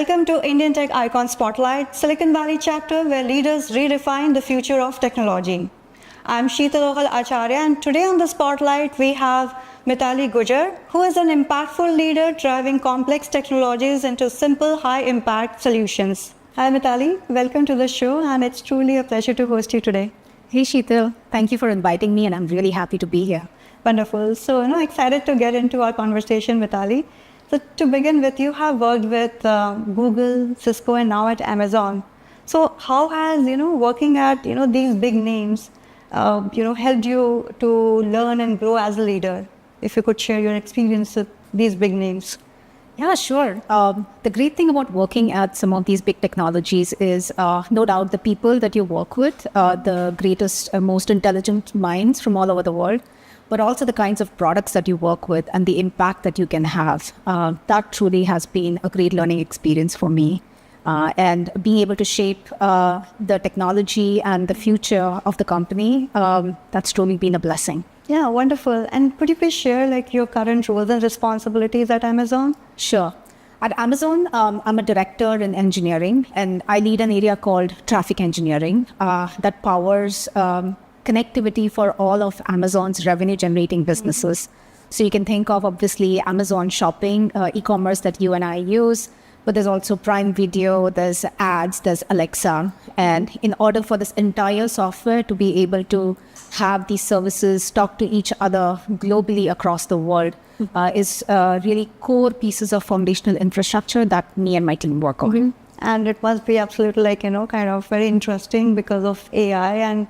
Welcome to Indian Tech Icon Spotlight, Silicon Valley chapter where leaders redefine the future of technology. I'm Sheetal Acharya, and today on the Spotlight we have Mitalee Gujar, who is an impactful leader driving complex technologies into simple, high-impact solutions. Hi Mitalee, welcome to the show, and it's truly a pleasure to host you today. Hey Sheetal, thank you for inviting me, and I'm really happy to be here. Wonderful. So, excited to get into our conversation, Mitalee. So, to begin with, you have worked with Google, Cisco, and now at Amazon. So, how has working at these big names, helped you to learn and grow as a leader? If you could share your experience with these big names. Yeah, sure. The great thing about working at some of these big technologies is no doubt the people that you work with, the greatest, most intelligent minds from all over the world, but also the kinds of products that you work with and the impact that you can have. That truly has been a great learning experience for me. And being able to shape the technology and the future of the company, that's truly been a blessing. Yeah, wonderful. And could you please share your current roles and responsibilities at Amazon? Sure. At Amazon, I'm a director in engineering, and I lead an area called traffic engineering that powers connectivity for all of Amazon's revenue generating businesses. So you can think of obviously Amazon Shopping, e-commerce that you and I use, but there's also Prime Video, there's ads, there's Alexa. And in order for this entire software to be able to have these services talk to each other globally across the world is really core pieces of foundational infrastructure that me and my team work on. Mm-hmm. And it must be absolutely kind of very interesting because of AI, and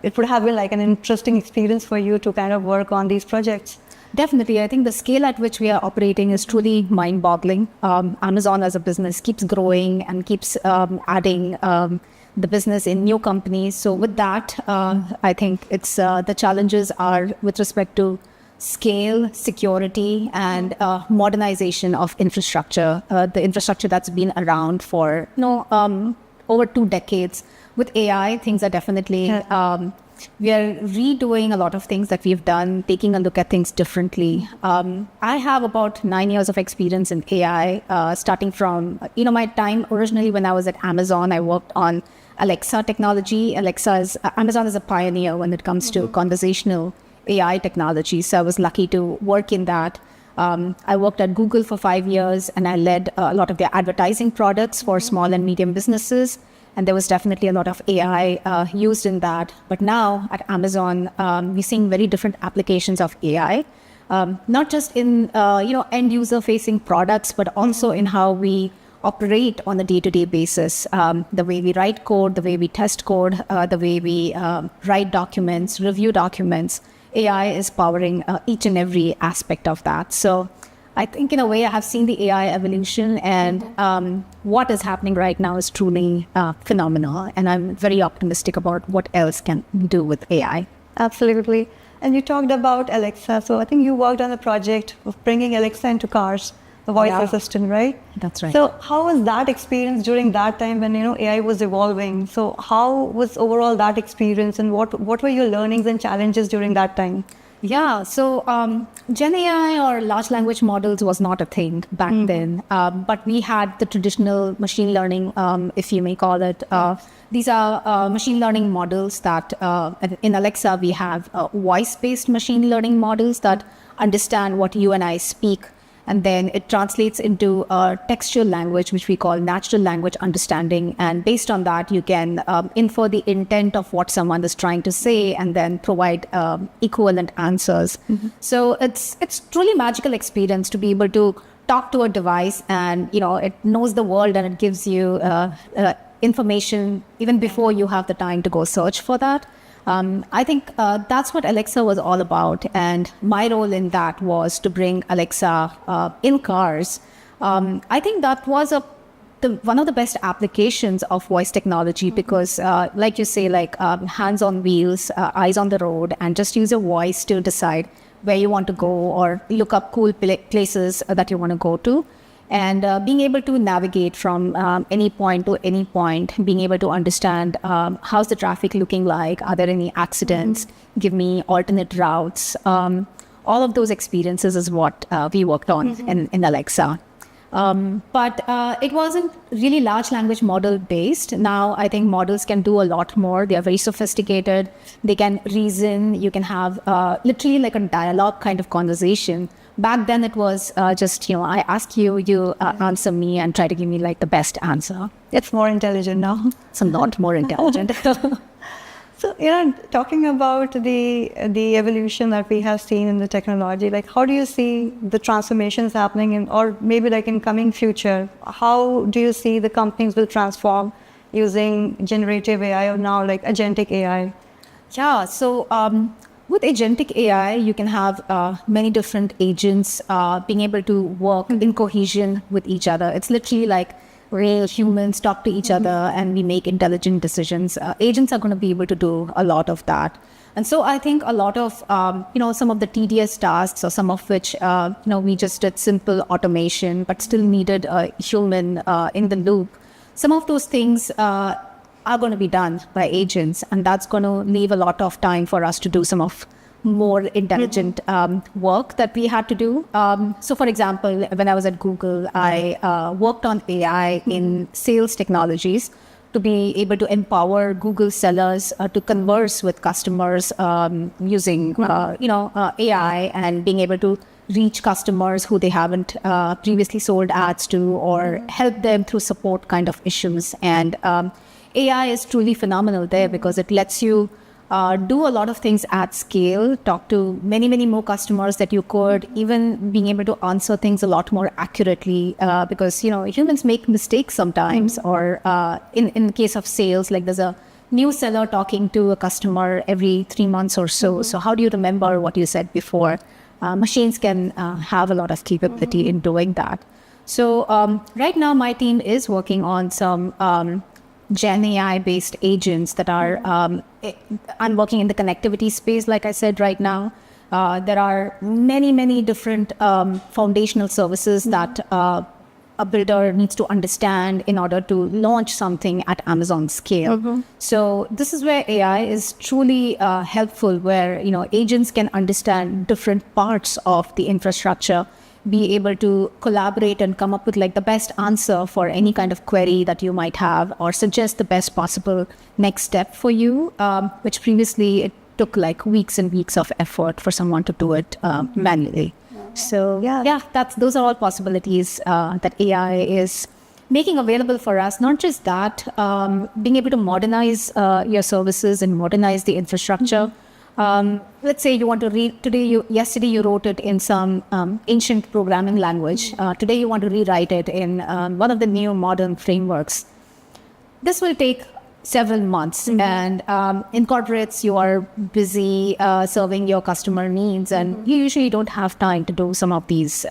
it would have been an interesting experience for you to kind of work on these projects. Definitely. I think the scale at which we are operating is truly mind-boggling. Amazon as a business keeps growing and keeps adding the business in new companies. So with that, I think it's the challenges are with respect to scale, security, and modernization of infrastructure. The infrastructure that's been around for over 2 decades. With AI, things are definitely... we are redoing a lot of things that we've done, taking a look at things differently. I have about 9 years of experience in AI, starting from, my time originally when I was at Amazon. I worked on Alexa technology. Amazon is a pioneer when it comes to conversational AI technology. So I was lucky to work in that. I worked at Google for 5 years, and I led a lot of their advertising products for small and medium businesses. And there was definitely a lot of AI used in that. But now at Amazon, we're seeing very different applications of AI, not just in end user facing products, but also in how we operate on a day-to-day basis. The way we write code, the way we test code, the way we write documents, review documents. AI is powering each and every aspect of that. So I think in a way I have seen the AI evolution, and what is happening right now is truly phenomenal. And I'm very optimistic about what else can do with AI. Absolutely. And you talked about Alexa. So I think you worked on a project of bringing Alexa into cars, the voice assistant, right? That's right. So how was that experience during that time when AI was evolving? So how was overall that experience, and what were your learnings and challenges during that time? Yeah, so Gen AI or large language models was not a thing back then, but we had the traditional machine learning, if you may call it. These are machine learning models that in Alexa we have voice-based machine learning models that understand what you and I speak, and then it translates into textual language, which we call natural language understanding. And based on that, you can infer the intent of what someone is trying to say and then provide equivalent answers. Mm-hmm. So it's truly magical experience to be able to talk to a device, and it knows the world and it gives you information even before you have the time to go search for that. I think that's what Alexa was all about, and my role in that was to bring Alexa in cars. I think that was one of the best applications of voice technology, because like you say, hands on wheels, eyes on the road, and just use your voice to decide where you want to go or look up cool places that you want to go to. And being able to navigate from any point to any point, being able to understand how's the traffic looking like, are there any accidents, give me alternate routes. All of those experiences is what we worked on in Alexa. But it wasn't really large language model based. Now I think models can do a lot more. They are very sophisticated. They can reason. You can have literally like a dialogue kind of conversation. Back then it was just, I ask you, you answer me and try to give me like the best answer. It's more intelligent now. It's a lot more intelligent. So, talking about the evolution that we have seen in the technology, like how do you see the transformations happening or maybe like in coming future, how do you see the companies will transform using generative AI or now like agentic AI? Yeah, so with agentic AI, you can have many different agents being able to work in cohesion with each other. It's literally like real humans talk to each other and we make intelligent decisions. Agents are going to be able to do a lot of that. And so I think a lot of, some of the tedious tasks or some of which, we just did simple automation, but still needed a human in the loop. Some of those things are going to be done by agents, and that's going to leave a lot of time for us to do some of more intelligent work that we had to do. So for example, when I was at Google, I worked on AI in sales technologies to be able to empower Google sellers to converse with customers using, AI and being able to reach customers who they haven't previously sold ads to or help them through support kind of issues. And AI is truly phenomenal there because it lets you do a lot of things at scale, talk to many, many more customers that you could, even being able to answer things a lot more accurately because, humans make mistakes sometimes or in the case of sales, like there's a new seller talking to a customer every 3 months or so. So how do you remember what you said before? Machines can have a lot of capability in doing that. So right now my team is working on some Gen AI based agents that are, I'm working in the connectivity space, like I said, right now. There are many, many different foundational services that a builder needs to understand in order to launch something at Amazon scale. So this is where AI is truly helpful, where, agents can understand different parts of the infrastructure, be able to collaborate and come up with like the best answer for any kind of query that you might have or suggest the best possible next step for you, which previously it took like weeks and weeks of effort for someone to do it manually. So those are all possibilities that AI is making available for us. Not just that, being able to modernize your services and modernize the infrastructure. Let's say you want to read yesterday you wrote it in some ancient programming language. Today you want to rewrite it in one of the new modern frameworks. This will take several months and incorporates your busy serving your customer needs, and you usually don't have time to do some of these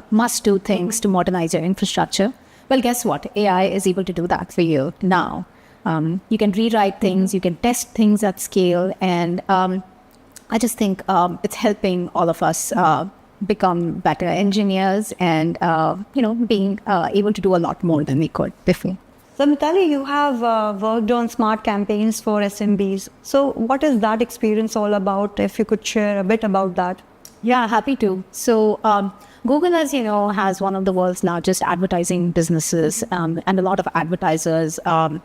must-do things to modernize your infrastructure. Well, guess what? AI is able to do that for you now. You can rewrite things, you can test things at scale, and I just think it's helping all of us become better engineers and, being able to do a lot more than we could before. So Mitalee, you have worked on smart campaigns for SMBs. So what is that experience all about? If you could share a bit about that. Yeah, happy to. So Google, as you know, has one of the world's largest advertising businesses, and a lot of advertisers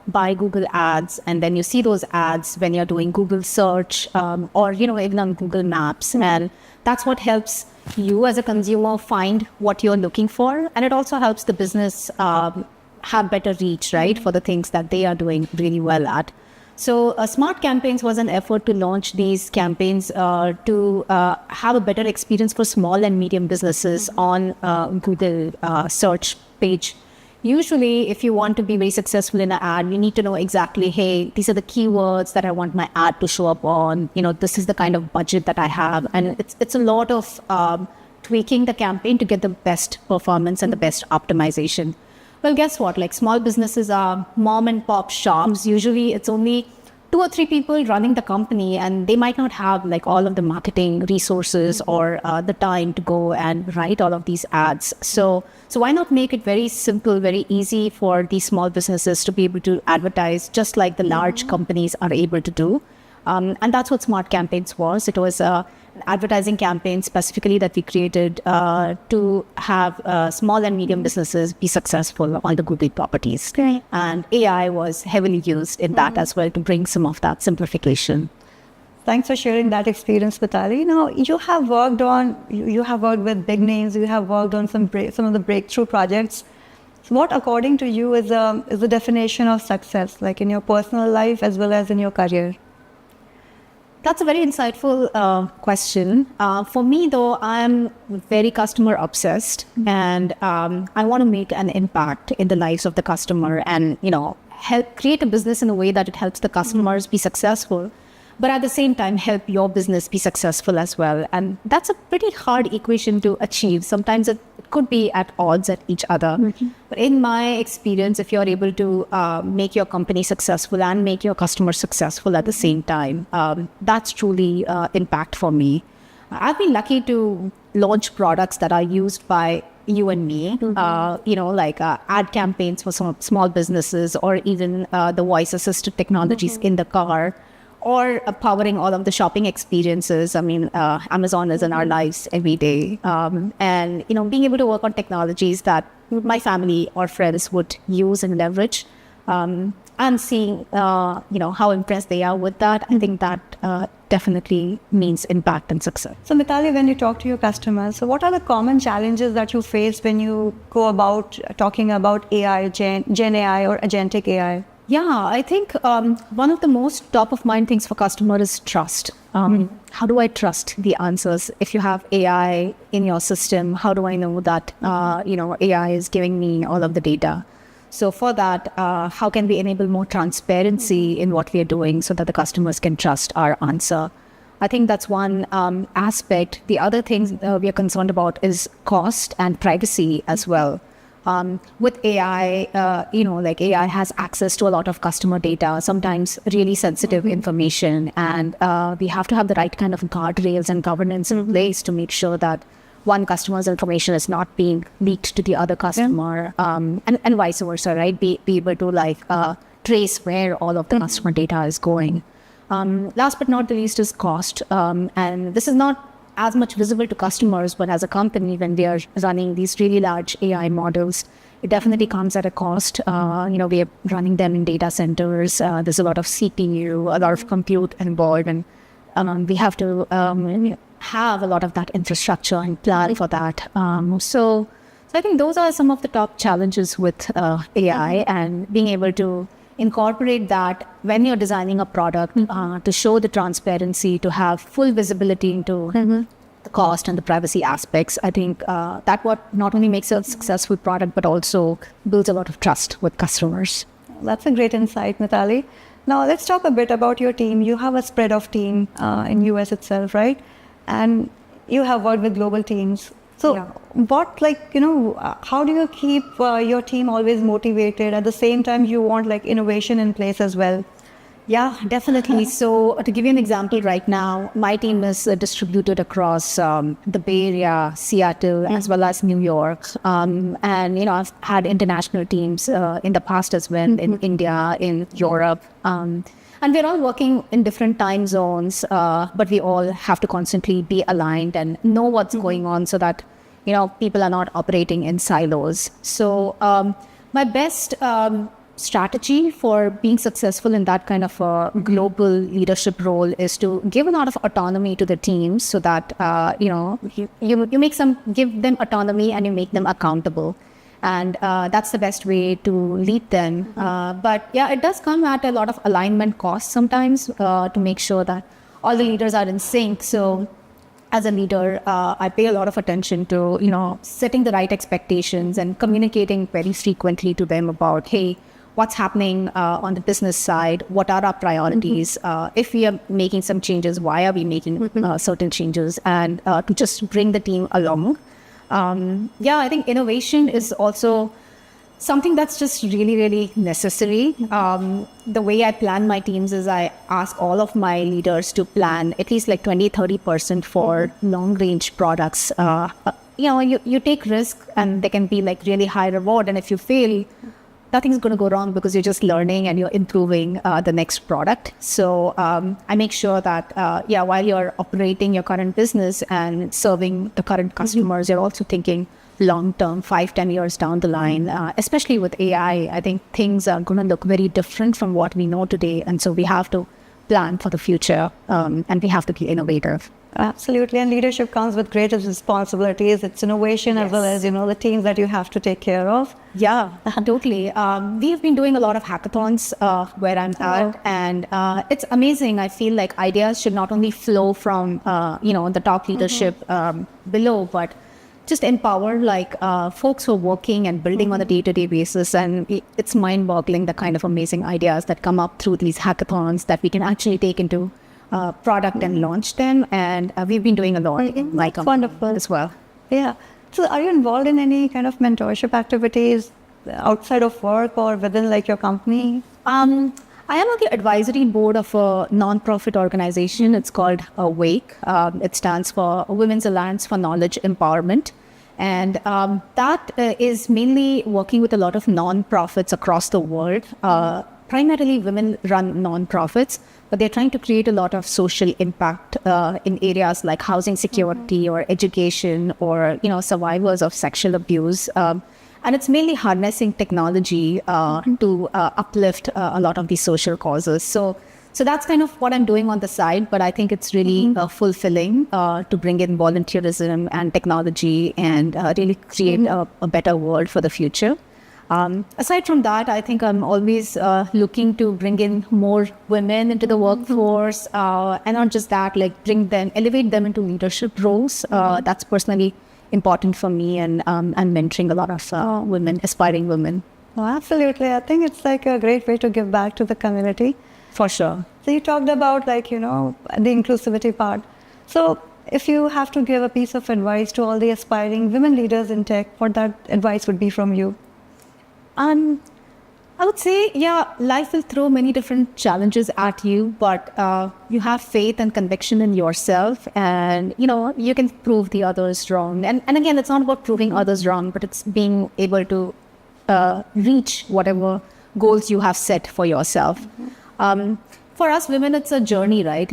buy Google ads, and then you see those ads when you're doing Google search or, even on Google Maps. And that's what helps you as a consumer find what you're looking for. And it also helps the business have better reach, right, for the things that they are doing really well at. So Smart Campaigns was an effort to launch these campaigns to have a better experience for small and medium businesses on Google search page. Usually, if you want to be very successful in an ad, you need to know exactly, hey, these are the keywords that I want my ad to show up on. This is the kind of budget that I have. And it's a lot of tweaking the campaign to get the best performance and the best optimization. Well, guess what? Like small businesses are mom and pop shops. Usually it's only 2 or 3 people running the company, and they might not have like all of the marketing resources or the time to go and write all of these ads. So why not make it very simple, very easy for these small businesses to be able to advertise just like the large companies are able to do? And that's what Smart Campaigns was. It was advertising campaign specifically that we created to have small and medium businesses be successful on the Google properties. Okay. And AI was heavily used in that as well to bring some of that simplification. Thanks for sharing that experience, Mitalee. Now, you have worked with big names. You have worked on some of the breakthrough projects. So what, according to you, is the definition of success, like in your personal life as well as in your career? That's a very insightful question. For me, though, I'm very customer obsessed, and I want to make an impact in the lives of the customer, and help create a business in a way that it helps the customers be successful, but at the same time help your business be successful as well. And that's a pretty hard equation to achieve. Sometimes it could be at odds at each other. But in my experience, if you're able to make your company successful and make your customers successful at the same time, that's truly impact for me. I've been lucky to launch products that are used by you and me, like ad campaigns for some small businesses, or even the voice assisted technologies in the car, or powering all of the shopping experiences. I mean, Amazon is in our lives every day. And, being able to work on technologies that my family or friends would use and leverage, and seeing, how impressed they are with that, I think that definitely means impact and success. So, Mitalee, when you talk to your customers, so what are the common challenges that you face when you go about talking about AI, Gen AI or agentic AI? Yeah, I think one of the most top of mind things for customer is trust. How do I trust the answers? If you have AI in your system, how do I know that AI is giving me all of the data? So for that, how can we enable more transparency in what we are doing so that the customers can trust our answer? I think that's one aspect. The other thing we are concerned about is cost and privacy as well. With AI, AI has access to a lot of customer data, sometimes really sensitive information, and we have to have the right kind of guardrails and governance in place to make sure that one customer's information is not being leaked to the other customer, and vice versa, right? Be able to trace where all of the customer data is going. Last but not the least is cost, and this is not as much visible to customers, but as a company, when we are running these really large AI models, it definitely comes at a cost. We are running them in data centers. There's a lot of CPU, a lot of compute involved, and we have to have a lot of that infrastructure and plan for that. So I think those are some of the top challenges with AI, and being able to incorporate that when you're designing a product, to show the transparency, to have full visibility into the cost and the privacy aspects. I think that what not only makes a successful product, but also builds a lot of trust with customers. That's a great insight, Mitalee. Now let's talk a bit about your team. You have a spread of team in US itself, right? And you have worked with global teams. So what, how do you keep your team always motivated? At the same time, you want innovation in place as well. Yeah, definitely. So to give you an example, right now, my team is distributed across the Bay Area, Seattle, as well as New York. And, I've had international teams in the past as well, in India, in Europe. And we're all working in different time zones, but we all have to constantly be aligned and know what's going on so that, people are not operating in silos. So my best strategy for being successful in that kind of a global leadership role is to give a lot of autonomy to the teams so that, you give them autonomy and you make them accountable. And that's the best way to lead them. But yeah, it does come at a lot of alignment costs sometimes to make sure that all the leaders are in sync. So as a leader, I pay a lot of attention to, setting the right expectations and communicating very frequently to them about, hey, what's happening on the business side? What are our priorities? If we are making some changes, why are we making certain changes? And to just bring the team along. I think innovation is also something that's just really, really necessary. The way I plan my teams is I ask all of my leaders to plan at least 20-30% for long range products. You take risk and they can be really high reward. And if you fail, nothing's going to go wrong because you're just learning and you're improving the next product. So I make sure that, while you're operating your current business and serving the current customers, you're also thinking long-term, 5-10 years down the line, especially with AI. I think things are going to look very different from what we know today. And so we have to plan for the future and we have to be innovative. Absolutely. And leadership comes with great responsibilities. It's innovation as well as, the teams that you have to take care of. Yeah, totally. We've been doing a lot of hackathons where I'm at, and it's amazing. I feel like ideas should not only flow from, the top leadership below, but just empower folks who are working and building on a day-to-day basis. And it's mind-boggling the kind of amazing ideas that come up through these hackathons that we can actually take into product and launch them. And we've been doing a lot wonderful as well. Yeah. So are you involved in any kind of mentorship activities outside of work or within your company? I am on the advisory board of a non-profit organization. It's called AWAKE. It stands for Women's Alliance for Knowledge Empowerment. And that is mainly working with a lot of non-profits across the world, primarily women-run non-profits, but they're trying to create a lot of social impact in areas like housing security or education or, survivors of sexual abuse. And it's mainly harnessing technology to uplift a lot of these social causes. So that's kind of what I'm doing on the side, but I think it's really fulfilling to bring in volunteerism and technology and really create a better world for the future. Aside from that, I think I'm always looking to bring in more women into the workforce, and not just that, elevate them into leadership roles. That's personally important for me, and I'm mentoring a lot of women, aspiring women. Oh, absolutely. I think it's a great way to give back to the community. For sure. So you talked about the inclusivity part. So if you have to give a piece of advice to all the aspiring women leaders in tech, what that advice would be from you? I would say, life will throw many different challenges at you, but you have faith and conviction in yourself, and, you can prove the others wrong. And again, it's not about proving others wrong, but it's being able to reach whatever goals you have set for yourself. For us women, it's a journey, right?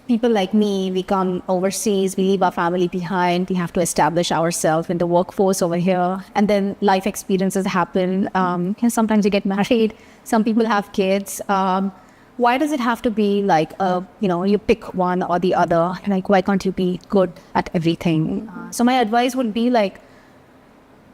People like me, we come overseas, we leave our family behind, we have to establish ourselves in the workforce over here, and then life experiences happen. Sometimes you get married, some people have kids. Why does it have to be you pick one or the other? Why can't you be good at everything? So my advice would be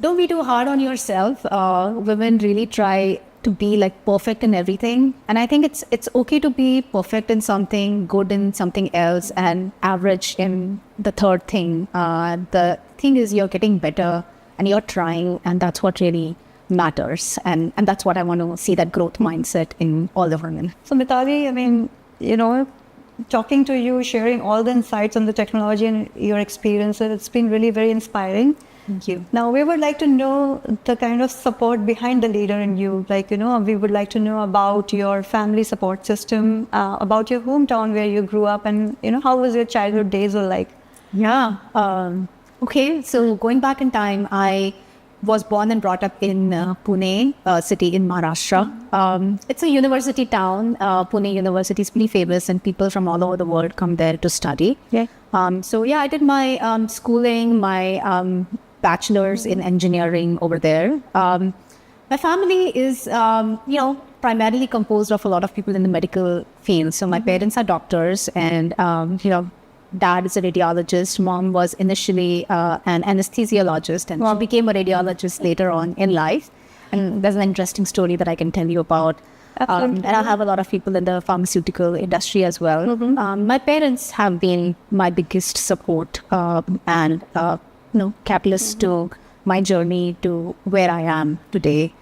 don't be too hard on yourself. Women really try to be perfect in everything, and I think it's okay to be perfect in something, good in something else, and average in the third thing. The thing is you're getting better and you're trying, and that's what really matters, and that's what I want to see, that growth mindset in all the women. So Mitalee, talking to you, sharing all the insights on the technology and your experiences, it's been really very inspiring. Thank you. Now, we would like to know the kind of support behind the leader in you. We would like to know about your family support system, about your hometown where you grew up, and, how was your childhood days were like? Yeah. Okay. So going back in time, I was born and brought up in Pune, city in Maharashtra. It's a university town. Pune University is pretty famous, and people from all over the world come there to study. Yeah. I did my schooling, my bachelor's in engineering over there. My family is, primarily composed of a lot of people in the medical field. So my parents are doctors, and, dad is a radiologist. Mom was initially an anesthesiologist, and she became a radiologist later on in life. And there's an interesting story that I can tell you about. And I have a lot of people in the pharmaceutical industry as well. My parents have been my biggest support and catalyst to my journey to where I am today.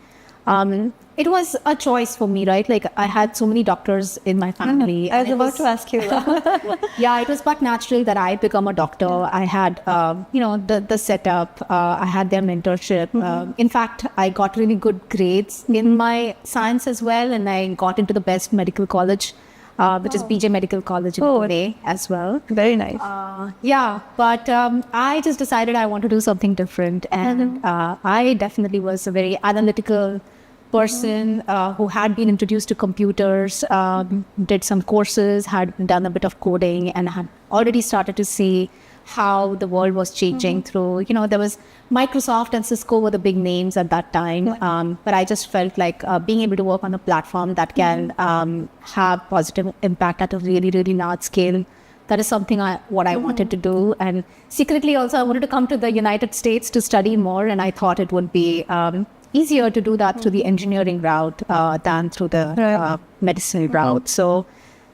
It was a choice for me, right? I had so many doctors in my family. I was about to ask you that. Yeah, it was but natural that I become a doctor. I had, the setup. I had their mentorship. In fact, I got really good grades in my science as well, and I got into the best medical college which is BJ Medical College in Pune as well. Very nice. Yeah, but I just decided I want to do something different. And I definitely was a very analytical person who had been introduced to computers, did some courses, had done a bit of coding, and had already started to see how the world was changing through, there was Microsoft and Cisco were the big names at that time. But I just felt like being able to work on a platform that can have positive impact at a really, really large scale. That is something what I wanted to do. And secretly also I wanted to come to the United States to study more. And I thought it would be easier to do that through the engineering route than through the medicine route.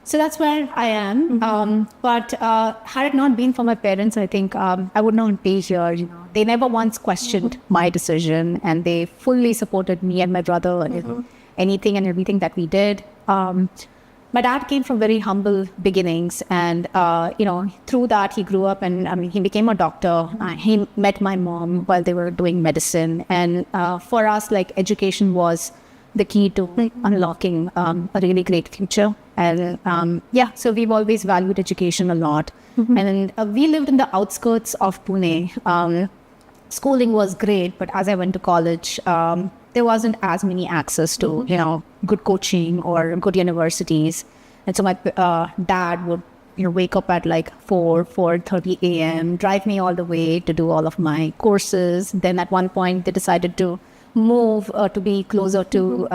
So that's where I am. But had it not been for my parents, I think I would not be here. They never once questioned my decision, and they fully supported me and my brother in anything and everything that we did. My dad came from very humble beginnings, and through that he grew up, and he became a doctor. He met my mom while they were doing medicine, and for us, like, education was the key to unlocking a really great future. And so we've always valued education a lot. And we lived in the outskirts of Pune. Schooling was great, but as I went to college, there wasn't as many access to, good coaching or good universities. And so my dad would, wake up at like 4:30 a.m., drive me all the way to do all of my courses. Then at one point they decided to move to be closer to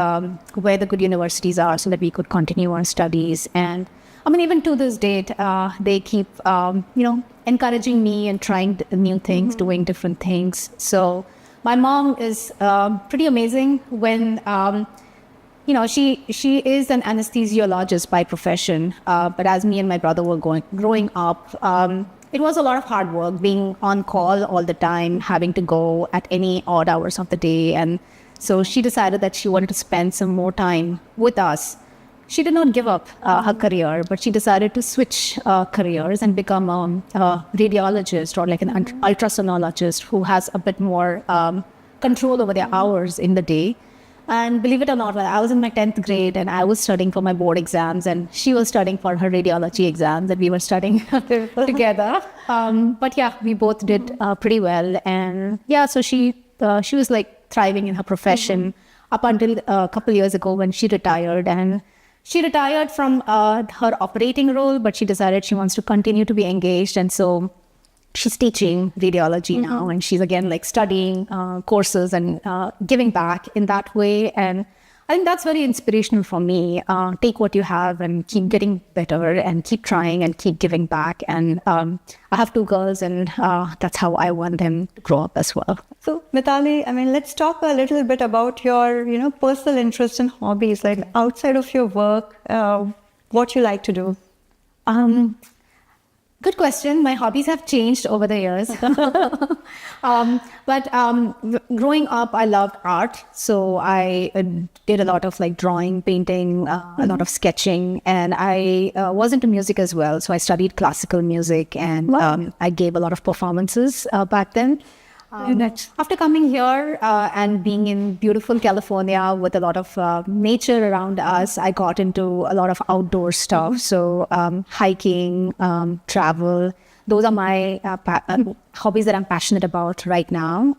where the good universities are so that we could continue our studies. And I mean, even to this date, they keep, encouraging me and trying new things, doing different things. So my mom is pretty amazing when, she is an anesthesiologist by profession. But as me and my brother were growing up, it was a lot of hard work, being on call all the time, having to go at any odd hours of the day. And so she decided that she wanted to spend some more time with us. She did not give up her career, but she decided to switch careers and become a radiologist or like an ultrasonologist who has a bit more control over their hours in the day. And believe it or not, I was in my 10th grade and I was studying for my board exams, and she was studying for her radiology exams, and we were studying together. But yeah, we both did pretty well. And yeah, so she was like thriving in her profession up until a couple years ago when she retired. And she retired from her operating role, but she decided she wants to continue to be engaged. And so she's teaching radiology now, and she's again like studying courses and giving back in that way. And I think that's very inspirational for me. Take what you have and keep getting better and keep trying and keep giving back. And I have 2 girls, and that's how I want them to grow up as well. So Mitalee, I mean, let's talk a little bit about your, personal interests and hobbies, like outside of your work, what you like to do. Good question. My hobbies have changed over the years. But growing up, I loved art. So I did a lot of like drawing, painting, a lot of sketching. And I was into music as well. So I studied classical music, and I gave a lot of performances back then. After coming here and being in beautiful California with a lot of nature around us, I got into a lot of outdoor stuff. So hiking, travel, those are my hobbies that I'm passionate about right now.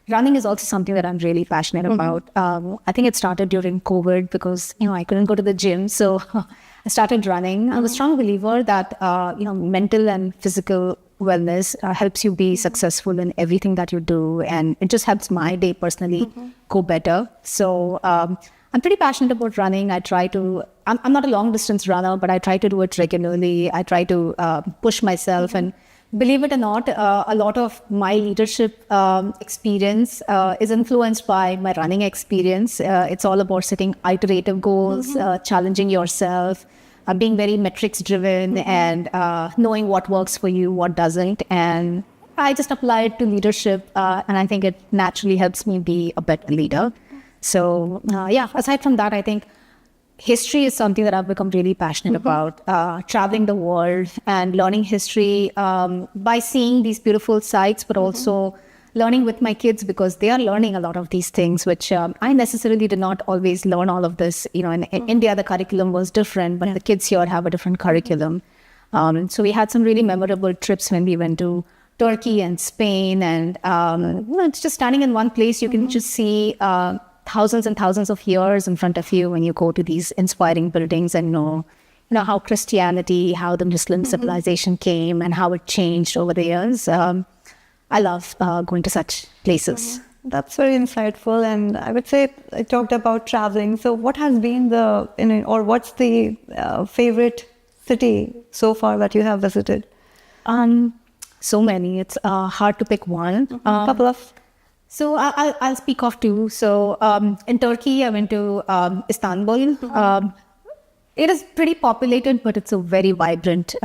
Running is also something that I'm really passionate about. I think it started during COVID because, I couldn't go to the gym. So I started running. I'm a strong believer that, mental and physical wellness helps you be successful in everything that you do. And it just helps my day personally go better. So I'm pretty passionate about running. I try to, I'm not a long distance runner, but I try to do it regularly. I try to push myself. And believe it or not, a lot of my leadership experience is influenced by my running experience. It's all about setting iterative goals, challenging yourself, being very metrics driven, and knowing what works for you, what doesn't. And I just apply it to leadership, and I think it naturally helps me be a better leader. So aside from that, I think history is something that I've become really passionate about, traveling the world and learning history by seeing these beautiful sites, but also learning with my kids because they are learning a lot of these things, which I necessarily did not always learn all of this. In India, the curriculum was different, but the kids here have a different curriculum. So we had some really memorable trips when we went to Turkey and Spain, and it's just standing in one place, you can just see thousands and thousands of years in front of you when you go to these inspiring buildings and know how Christianity, how the Muslim civilization came and how it changed over the years. I love going to such places. That's very insightful. And I would say I talked about traveling. So what has been what's the favorite city so far that you have visited? So many. It's hard to pick one. Couple of. So I'll speak of two. So in Turkey, I went to Istanbul. It is pretty populated, but it's a very vibrant,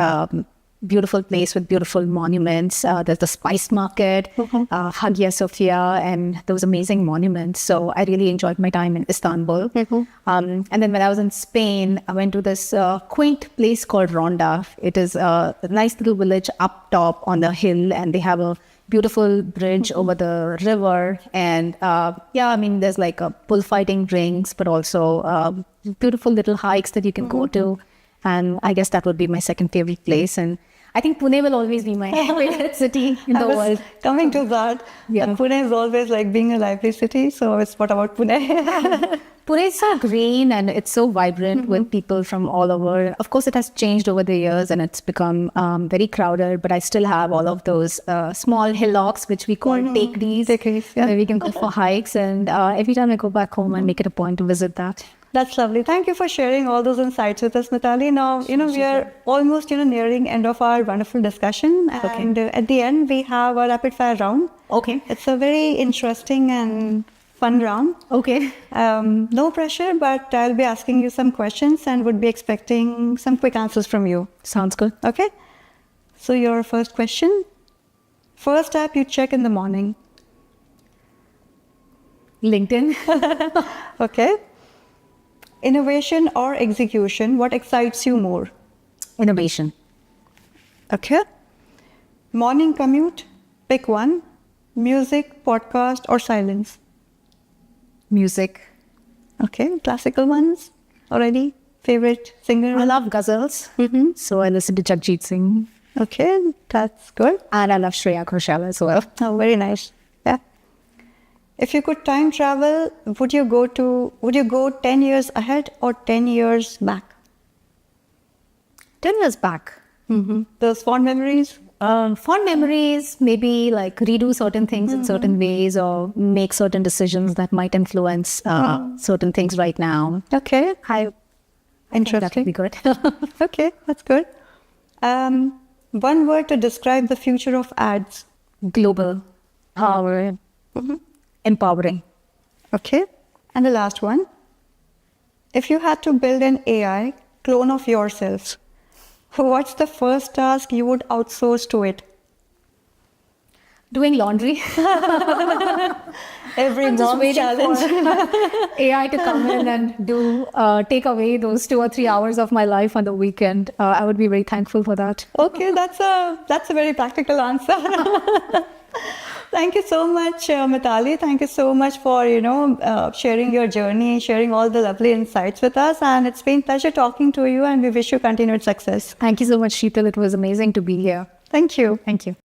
beautiful place with beautiful monuments. There's the spice market, Hagia Sophia, and those amazing monuments. So I really enjoyed my time in Istanbul. And then when I was in Spain, I went to this quaint place called Ronda. It is a nice little village up top on the hill, and they have a beautiful bridge over the river. And there's like a bullfighting rings, but also beautiful little hikes that you can go to. And I guess that would be my second favorite place. And I think Pune will always be my favorite city in the world. Coming to that, and Pune is always like being a lively city. So what about Pune? Pune is so green and it's so vibrant with people from all over. Of course, it has changed over the years and it's become very crowded, but I still have all of those small hillocks, which we call tekeries, where we can go for hikes. And every time I go back home, I make it a point to visit that. That's lovely. Thank you for sharing all those insights with us, Mitalee. Now, we are almost, nearing end of our wonderful discussion. And at the end, we have a rapid fire round. Okay. It's a very interesting and fun round. Okay. No pressure, but I'll be asking you some questions and would be expecting some quick answers from you. Sounds good. Okay. So your first question. First app you check in the morning. LinkedIn. Okay. Innovation or execution, what excites you more? Innovation. Okay. Morning commute, pick one. Music, podcast, or silence? Music. Okay. Classical ones already? Favorite singer? I love ghazals. So I listen to Jagjit Singh. Okay, that's good. And I love Shreya Ghoshal as well. Oh, very nice. Yeah. If you could time travel, would you go 10 years ahead or 10 years back? 10 years back. Those fond memories? Fond memories, maybe like redo certain things in certain ways or make certain decisions that might influence certain things right now. Okay. Interesting. That would be good. Okay, that's good. One word to describe the future of ads. Global. Power. Empowering. Okay. And the last one. If you had to build an AI clone of yourself, what's the first task you would outsource to it? Doing laundry. Every mom's challenge. AI to come in and take away those 2 or 3 hours of my life on the weekend. I would be very thankful for that. Okay, that's a very practical answer. Thank you so much, Mitalee. Thank you so much for sharing your journey, sharing all the lovely insights with us, and it's been a pleasure talking to you. And we wish you continued success. Thank you so much, Sheetal. It was amazing to be here. Thank you. Thank you.